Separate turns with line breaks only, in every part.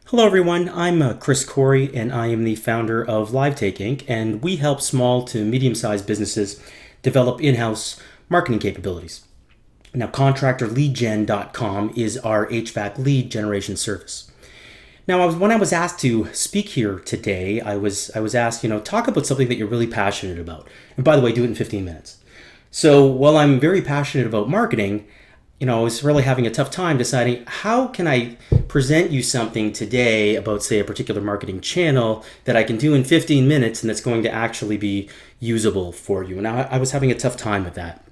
Hello everyone, I'm Chris Corey and I am the founder of LiveTake Inc. and we help small to medium-sized businesses develop in-house marketing capabilities. Now contractorleadgen.com is our HVAC lead generation service. Now when I was asked to speak here today, I was asked, talk about something that you're really passionate about. And by the way, do it in 15 minutes. So while I'm very passionate about marketing, I was really having a tough time deciding how can I present you something today about, say, a particular marketing channel that I can do in 15 minutes and that's going to actually be usable for you. And I was having a tough time with that.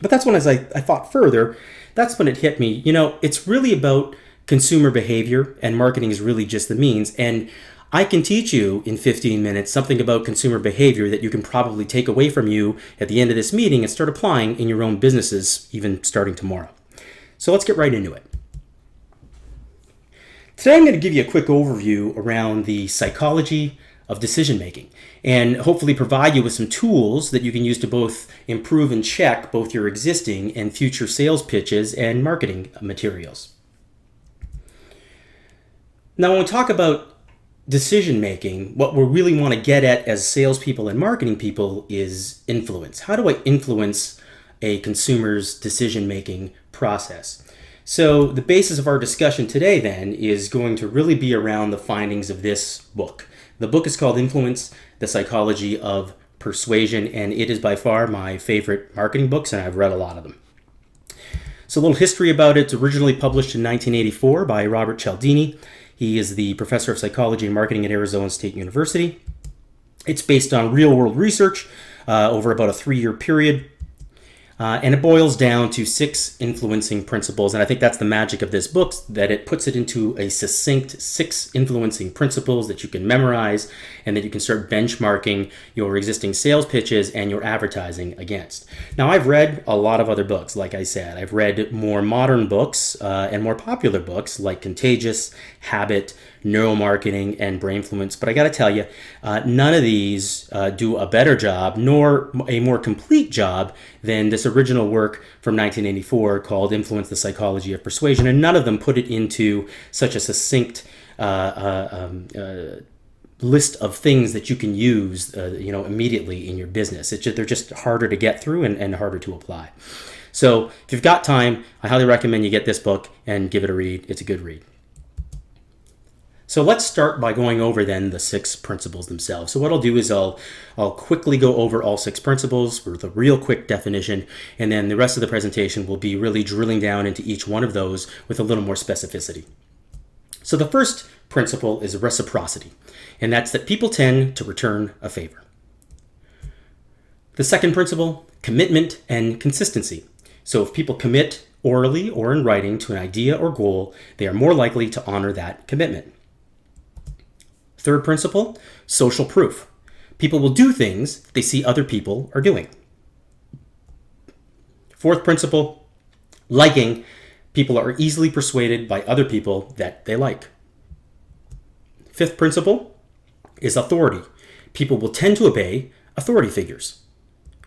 But that's when, as I thought further, that's when it hit me. It's really about consumer behavior, and marketing is really just the means. And I can teach you in 15 minutes something about consumer behavior that you can probably take away from you at the end of this meeting and start applying in your own businesses, even starting tomorrow. So let's get right into it. Today I'm going to give you a quick overview around the psychology of decision making and hopefully provide you with some tools that you can use to both improve and check both your existing and future sales pitches and marketing materials. Now when we talk about decision making, what we really want to get at as salespeople and marketing people is influence. How do I influence a consumer's decision making process? So the basis of our discussion today then is going to really be around the findings of this book. The book is called Influence, the Psychology of Persuasion, and it is by far my favorite marketing books, and I've read a lot of them. So a little history about it. It's originally published in 1984 by Robert Cialdini. He is the professor of psychology and marketing at Arizona State University. It's based on real-world research over about a 3-year period. And it boils down to 6 influencing principles. And I think that's the magic of this book, that it puts it into a succinct 6 influencing principles that you can memorize and that you can start benchmarking your existing sales pitches and your advertising against. Now, I've read a lot of other books, like I said. I've read more modern books and more popular books like Contagious, Habit, Neuromarketing, and Brainfluence. But I got to tell you, none of these do a better job nor a more complete job than this original work from 1984 called Influence, the Psychology of Persuasion. And none of them put it into such a succinct list of things that you can use immediately in your business. They're just harder to get through and harder to apply. So if you've got time, I highly recommend you get this book and give it a read. It's a good read. So let's start by going over then the 6 principles themselves. So what I'll do is I'll quickly go over all 6 principles with a real quick definition, and then the rest of the presentation will be really drilling down into each one of those with a little more specificity. So the first principle is reciprocity, and that's that people tend to return a favor. The second principle, commitment and consistency. So if people commit orally or in writing to an idea or goal, they are more likely to honor that commitment. Third principle, social proof. People will do things they see other people are doing. Fourth principle, liking. People are easily persuaded by other people that they like. Fifth principle is authority. People will tend to obey authority figures.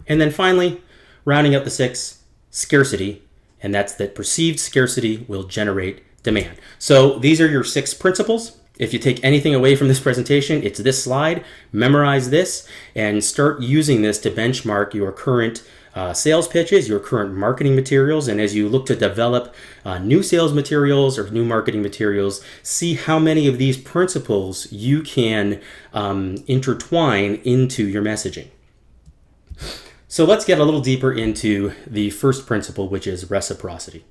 And then finally, rounding out the 6, scarcity, and that's that perceived scarcity will generate demand. So these are your 6 principles. If you take anything away from this presentation, it's this slide. Memorize this and start using this to benchmark your current sales pitches, your current marketing materials, and as you look to develop new sales materials or new marketing materials, see how many of these principles you can intertwine into your messaging. So let's get a little deeper into the first principle, which is reciprocity.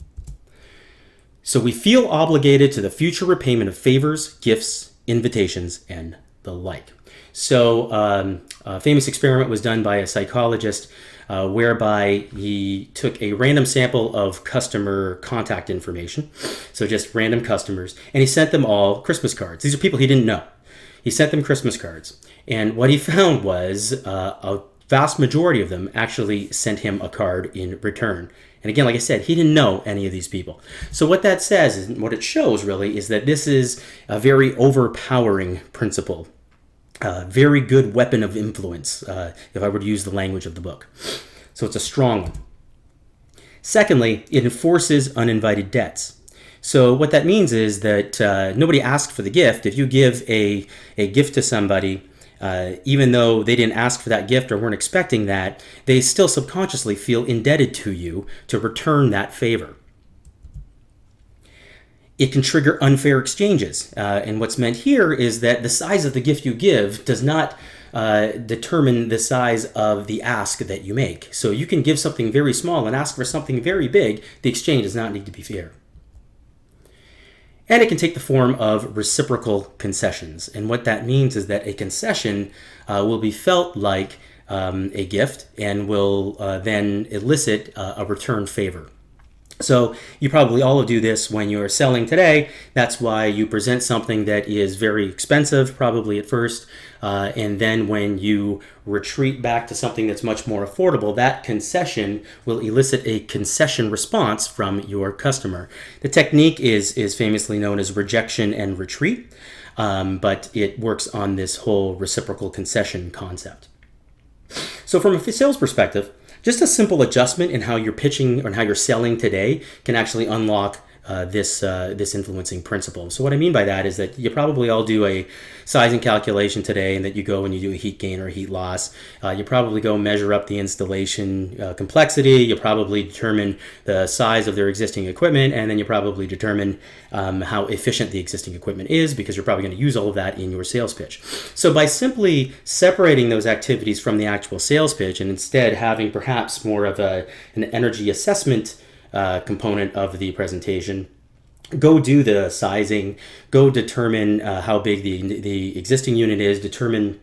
So we feel obligated to the future repayment of favors, gifts, invitations, and the like. So a famous experiment was done by a psychologist whereby he took a random sample of customer contact information, so just random customers, and he sent them all Christmas cards. These are people he didn't know. He sent them Christmas cards. And what he found was a vast majority of them actually sent him a card in return. And again, like I said, he didn't know any of these people. So what that says, and what it shows really, is that this is a very overpowering principle. Very good weapon of influence, if I were to use the language of the book. So it's a strong one. Secondly, it enforces uninvited debts. So what that means is that nobody asked for the gift. If you give a gift to somebody, even though they didn't ask for that gift or weren't expecting that, they still subconsciously feel indebted to you to return that favor. It can trigger unfair exchanges. And what's meant here is that the size of the gift you give does not determine the size of the ask that you make. So you can give something very small and ask for something very big. The exchange does not need to be fair. And it can take the form of reciprocal concessions. And what that means is that a concession will be felt like a gift and will then elicit a return favor. So you probably all do this when you're selling today. That's why you present something that is very expensive, probably at first, and then when you retreat back to something that's much more affordable, that concession will elicit a concession response from your customer. The technique is famously known as rejection and retreat, but it works on this whole reciprocal concession concept. So from a sales perspective, just a simple adjustment in how you're pitching or how you're selling today can actually unlock this influencing principle. So what I mean by that is that you probably all do a sizing calculation today, and that you go and you do a heat gain or heat loss. You probably go measure up the installation complexity. You probably determine the size of their existing equipment, and then you probably determine how efficient the existing equipment is, because you're probably going to use all of that in your sales pitch. So by simply separating those activities from the actual sales pitch and instead having perhaps more of an energy assessment component of the presentation, go do the sizing, go determine how big the existing unit is, determine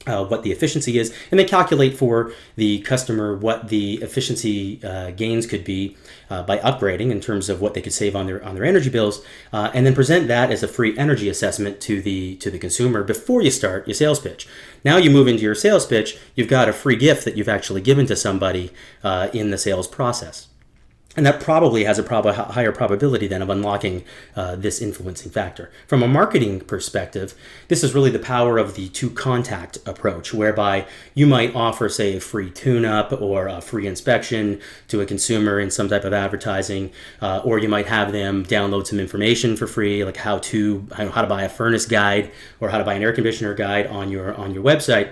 what the efficiency is, and then calculate for the customer what the efficiency gains could be by upgrading in terms of what they could save on their energy bills, and then present that as a free energy assessment to the consumer before you start your sales pitch. Now you move into your sales pitch, you've got a free gift that you've actually given to somebody in the sales process. And that probably has a higher probability then of unlocking this influencing factor. From a marketing perspective, this is really the power of the two-contact approach, whereby you might offer, say, a free tune-up or a free inspection to a consumer in some type of advertising, or you might have them download some information for free, like how to buy a furnace guide or how to buy an air conditioner guide on your website.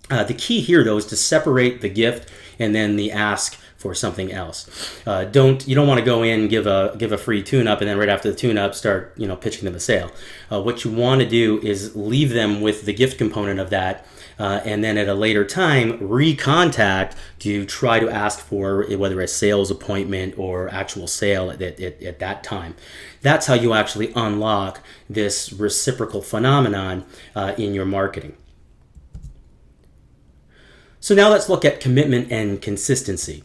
The key here, though, is to separate the gift and then the ask for something else. You don't want to go in and give a free tune-up and then right after the tune-up start pitching them a sale. What you want to do is leave them with the gift component of that, and then at a later time recontact to try to ask for whether a sales appointment or actual sale at that time. That's how you actually unlock this reciprocal phenomenon in your marketing. So now let's look at commitment and consistency.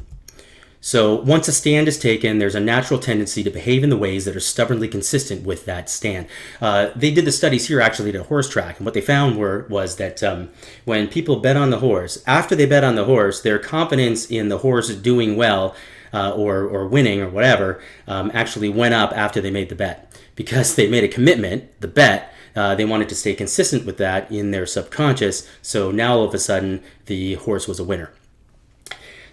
So once a stand is taken, there's a natural tendency to behave in the ways that are stubbornly consistent with that stand. They did the studies here actually at a horse track, and what they found was that when people bet on the horse, after they bet on the horse, their confidence in the horse doing well or winning or whatever actually went up after they made the bet, because they made a commitment, the bet. They wanted to stay consistent with that in their subconscious, so now all of a sudden the horse was a winner.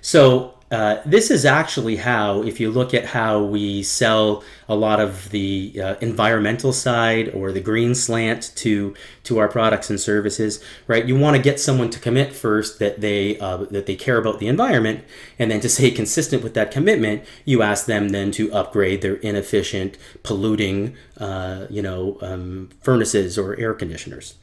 So this is actually how, if you look at how we sell a lot of the environmental side or the green slant to our products and services, right? You want to get someone to commit first that they care about the environment, and then to stay consistent with that commitment, you ask them then to upgrade their inefficient, polluting, furnaces or air conditioners.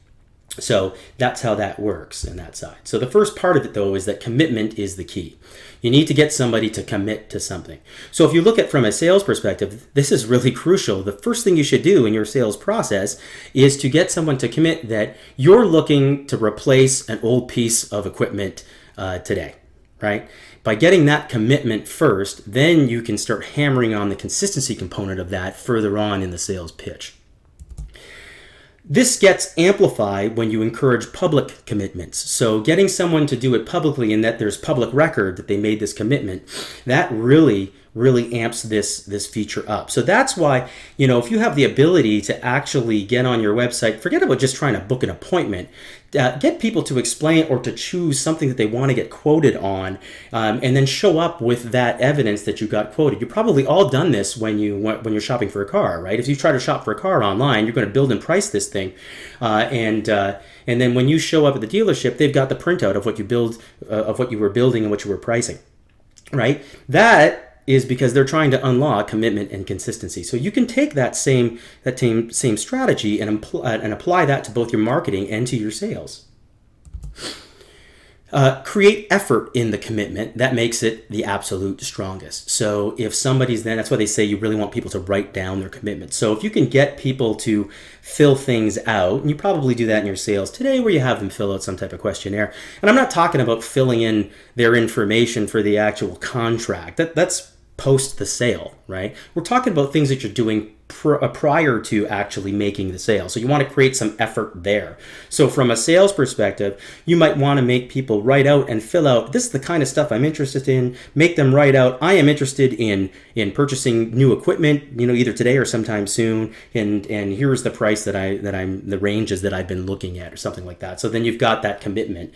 So that's how that works in that side. So the first part of it, though, is that commitment is the key. You need to get somebody to commit to something. So if you look at from a sales perspective, this is really crucial. The first thing you should do in your sales process is to get someone to commit that you're looking to replace an old piece of equipment today, right? By getting that commitment first, then you can start hammering on the consistency component of that further on in the sales pitch. This gets amplified when you encourage public commitments. So getting someone to do it publicly and that there's public record that they made this commitment, that really really amps this feature up. So that's why, if you have the ability to actually get on your website, forget about just trying to book an appointment. Get people to explain or to choose something that they want to get quoted on, and then show up with that evidence that you got quoted. You've probably all done this when you're shopping for a car, right? If you try to shop for a car online, you're going to build and price this thing, and then when you show up at the dealership, they've got the printout of what you were building and what you were pricing, right? That is because they're trying to unlock commitment and consistency. So you can take that same strategy and apply that to both your marketing and to your sales. Create effort in the commitment. That makes it the absolute strongest. So if that's why they say you really want people to write down their commitment. So if you can get people to fill things out, and you probably do that in your sales today where you have them fill out some type of questionnaire. And I'm not talking about filling in their information for the actual contract. That's post the sale, right? We're talking about things that you're doing prior to actually making the sale. So you want to create some effort there. So from a sales perspective, you might want to make people write out and fill out, this is the kind of stuff I'm interested in. Make them write out, I am interested in purchasing new equipment, either today or sometime soon, and here's the price the ranges that I've been looking at, or something like that. So then you've got that commitment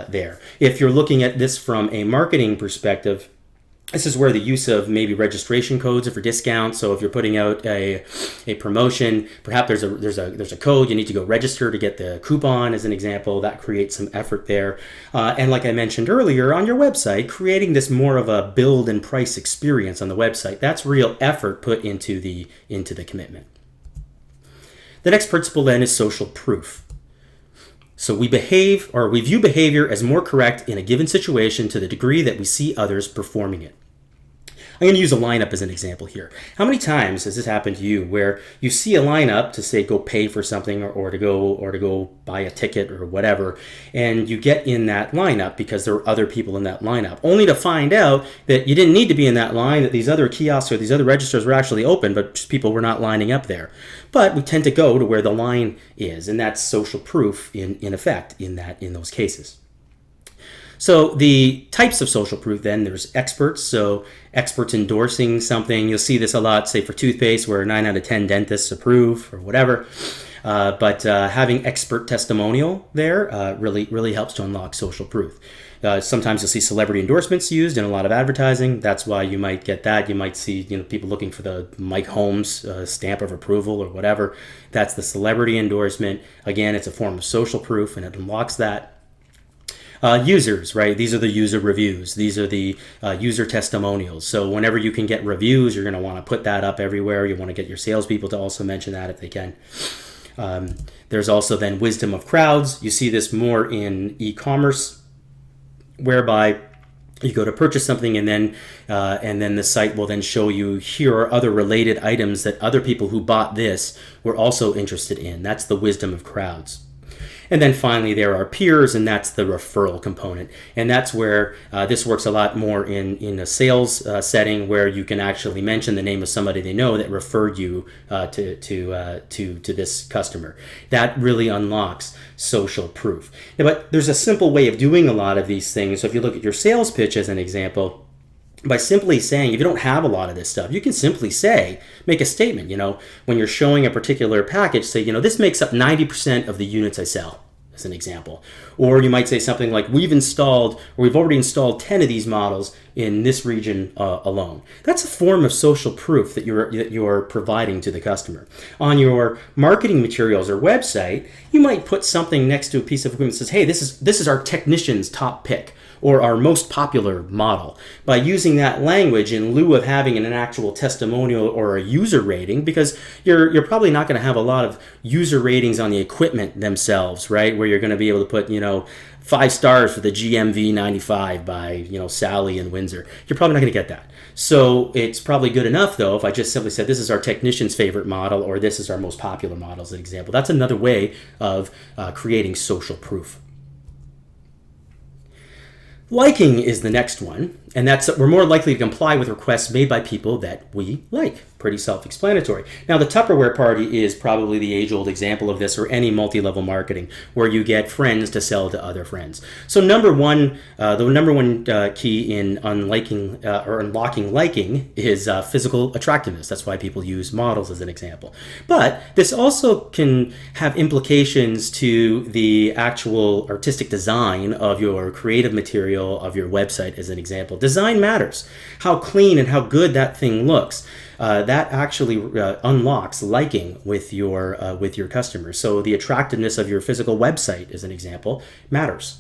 there. If you're looking at this from a marketing perspective, this is where the use of maybe registration codes for discounts. So if you're putting out a promotion, perhaps there's a code you need to go register to get the coupon, as an example. That creates some effort there. And like I mentioned earlier, on your website, creating this more of a build and price experience on the website. That's real effort put into the commitment. The next principle then is social proof. So we view behavior as more correct in a given situation to the degree that we see others performing it. I'm going to use a lineup as an example here. How many times has this happened to you where you see a lineup to say go pay for something or to go buy a ticket or whatever, and you get in that lineup because there are other people in that lineup, only to find out that you didn't need to be in that line, that these other kiosks or these other registers were actually open, but just people were not lining up there. But we tend to go to where the line is, and that's social proof in effect in those cases. So the types of social proof then, there's experts. So experts endorsing something. You'll see this a lot, say for toothpaste, where 9 out of 10 dentists approve or whatever. But having expert testimonial there really helps to unlock social proof. Sometimes you'll see celebrity endorsements used in a lot of advertising. That's why you might get that. You might see people looking for the Mike Holmes stamp of approval or whatever. That's the celebrity endorsement. Again, it's a form of social proof, and it unlocks that. Users, right? These are the user reviews. These are the user testimonials. So whenever you can get reviews, you're going to want to put that up everywhere. You want to get your salespeople to also mention that if they can. There's also then wisdom of crowds. You see this more in e-commerce, whereby you go to purchase something and then the site will then show you, here are other related items that other people who bought this were also interested in. That's the wisdom of crowds. And then finally, there are peers, and that's the referral component. And that's where this works a lot more in a sales setting, where you can actually mention the name of somebody they know that referred you to this customer. That really unlocks social proof. But there's a simple way of doing a lot of these things. So if you look at your sales pitch as an example, by simply saying, if you don't have a lot of this stuff, you can simply make a statement, when you're showing a particular package, say, this makes up 90% of the units I sell, as an example. Or you might say something like, we've already installed 10 of these models in this region alone. That's a form of social proof that you're providing to the customer. On your marketing materials or website, you might put something next to a piece of equipment that says, hey, this is our technician's top pick, or our most popular model. By using that language in lieu of having an actual testimonial or a user rating, because you're probably not going to have a lot of user ratings on the equipment themselves, right? Where you're going to be able to put, 5 stars for the GMV 95 by, Sally in Windsor. You're probably not going to get that. So it's probably good enough, though, if I just simply said, this is our technician's favorite model, or this is our most popular model, as an example. That's another way of creating social proof. Liking is the next one. And we're more likely to comply with requests made by people that we like. Pretty self-explanatory. Now, the Tupperware party is probably the age-old example of this, or any multi-level marketing where you get friends to sell to other friends. So the number one key in unlocking liking is physical attractiveness. That's why people use models as an example. But this also can have implications to the actual artistic design of your creative material, of your website as an example. Design matters. How clean and how good that thing looks. That actually unlocks liking with your customers. So the attractiveness of your physical website, as an example, matters.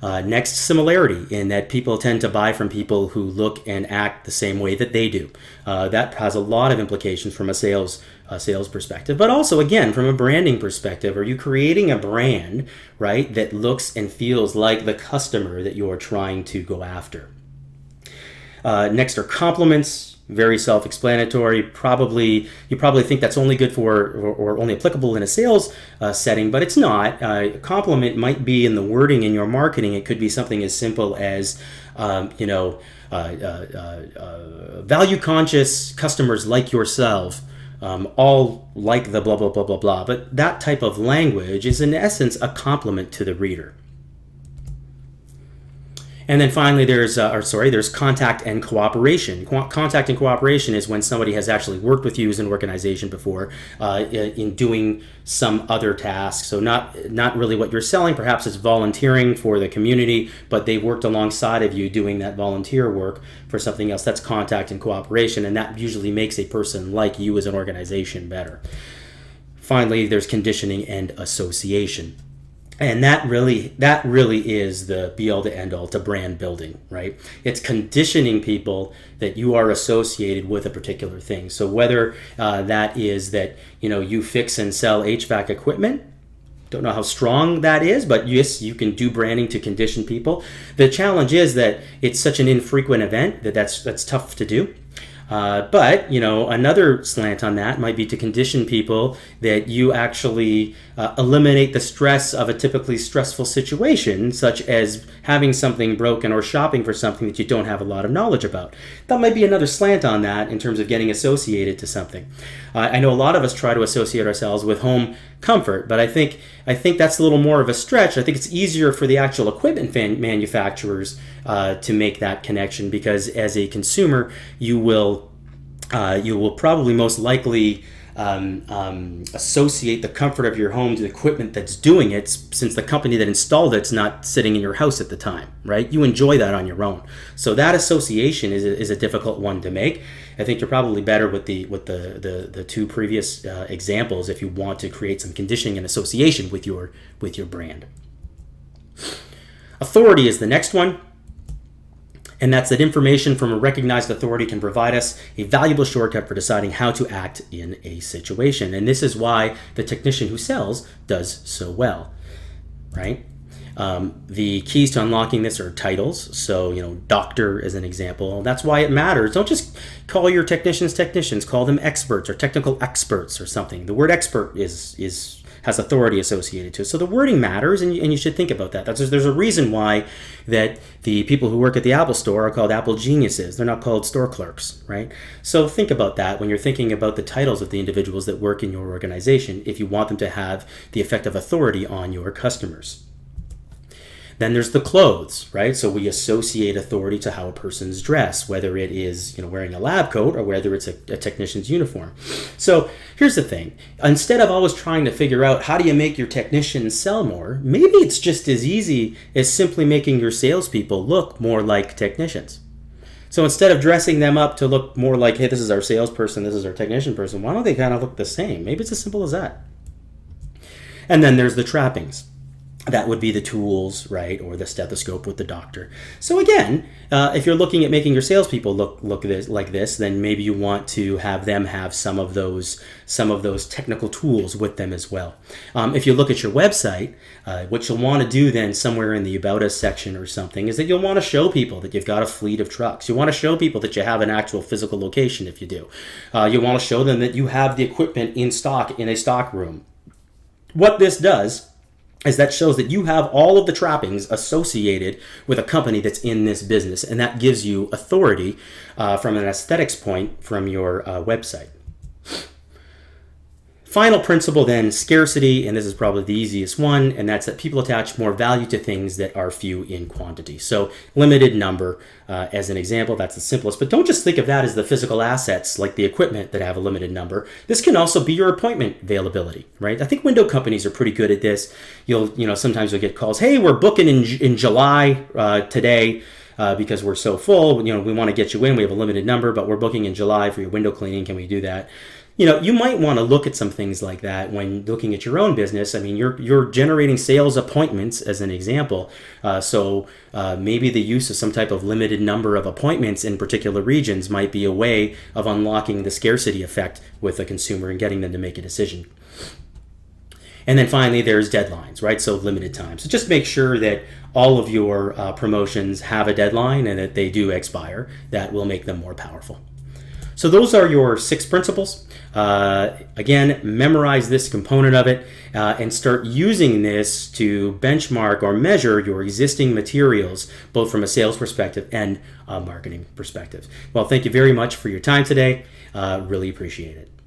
Next, similarity, in that people tend to buy from people who look and act the same way that they do. That has a lot of implications from a sales perspective, but also, again, from a branding perspective. Are you creating a brand, right, that looks and feels like the customer that you are trying to go after? Next are compliments. Very self-explanatory. You probably think that's only good for or only applicable in a sales setting, but it's not. A compliment might be in the wording in your marketing. It could be something as simple as, value-conscious customers like yourself all like the blah, blah, blah, blah, blah. But that type of language is, in essence, a compliment to the reader. And then finally, there's contact and cooperation. Contact and cooperation is when somebody has actually worked with you as an organization before in doing some other task. So not really what you're selling. Perhaps it's volunteering for the community, but they worked alongside of you doing that volunteer work for something else. That's contact and cooperation, and that usually makes a person like you as an organization better. Finally, there's conditioning and association. And that really is the be-all to end-all to brand building, right? It's conditioning people that you are associated with a particular thing. So whether that is that you fix and sell HVAC equipment, don't know how strong that is, but yes, you can do branding to condition people. The challenge is that it's such an infrequent event that's tough to do. But another slant on that might be to condition people that you actually eliminate the stress of a typically stressful situation, such as having something broken or shopping for something that you don't have a lot of knowledge about. That might be another slant on that in terms of getting associated to something. I know a lot of us try to associate ourselves with home comfort, but I think that's a little more of a stretch. I think it's easier for the actual equipment manufacturers to make that connection, because as a consumer, you will probably most likely associate the comfort of your home to the equipment that's doing it, since the company that installed it's not sitting in your house at the time, right? You enjoy that on your own. So that association is a difficult one to make. I think you're probably better with the two previous examples if you want to create some conditioning and association with your brand. Authority is the next one. And that's that information from a recognized authority can provide us a valuable shortcut for deciding how to act in a situation. And this is why the technician who sells does so well, right? The keys to unlocking this are titles. So, doctor as an example. That's why it matters. Don't just call your technicians technicians. Call them experts or technical experts or something. The word expert has authority associated to it. So the wording matters, and you should think about that. There's a reason why that the people who work at the Apple store are called Apple geniuses. They're not called store clerks, right? So think about that when you're thinking about the titles of the individuals that work in your organization, if you want them to have the effect of authority on your customers. Then there's the clothes, right? So we associate authority to how a person's dressed, whether it is wearing a lab coat or whether it's a technician's uniform. So here's the thing. Instead of always trying to figure out how do you make your technicians sell more, maybe it's just as easy as simply making your salespeople look more like technicians. So instead of dressing them up to look more like, hey, this is our salesperson, this is our technician person, why don't they kind of look the same? Maybe it's as simple as that. And then there's the trappings. That would be the tools, right, or the stethoscope with the doctor. So again, if you're looking at making your salespeople look like this, then maybe you want to have them have some of those technical tools with them as well. If you look at your website, what you'll want to do then somewhere in the About Us section or something is that you'll want to show people that you've got a fleet of trucks. You want to show people that you have an actual physical location if you do. You want to show them that you have the equipment in stock in a stock room. What this does as that shows that you have all of the trappings associated with a company that's in this business, and that gives you authority from an aesthetics point from your website. Final principle then, scarcity, and this is probably the easiest one, and that's that people attach more value to things that are few in quantity. So limited number, as an example, that's the simplest. But don't just think of that as the physical assets like the equipment that have a limited number. This can also be your appointment availability, right? I think window companies are pretty good at this. Sometimes you'll get calls, hey, we're booking in July today. Because we're so full, we want to get you in. We have a limited number, but we're booking in July for your window cleaning. Can we do that? You might want to look at some things like that when looking at your own business. I mean, you're generating sales appointments as an example. So maybe the use of some type of limited number of appointments in particular regions might be a way of unlocking the scarcity effect with a consumer and getting them to make a decision. And then finally, there's deadlines, right? So limited time. So just make sure that all of your promotions have a deadline and that they do expire. That will make them more powerful. So those are your 6 principles. Again, memorize this component of it and start using this to benchmark or measure your existing materials, both from a sales perspective and a marketing perspective. Well, thank you very much for your time today. Really appreciate it.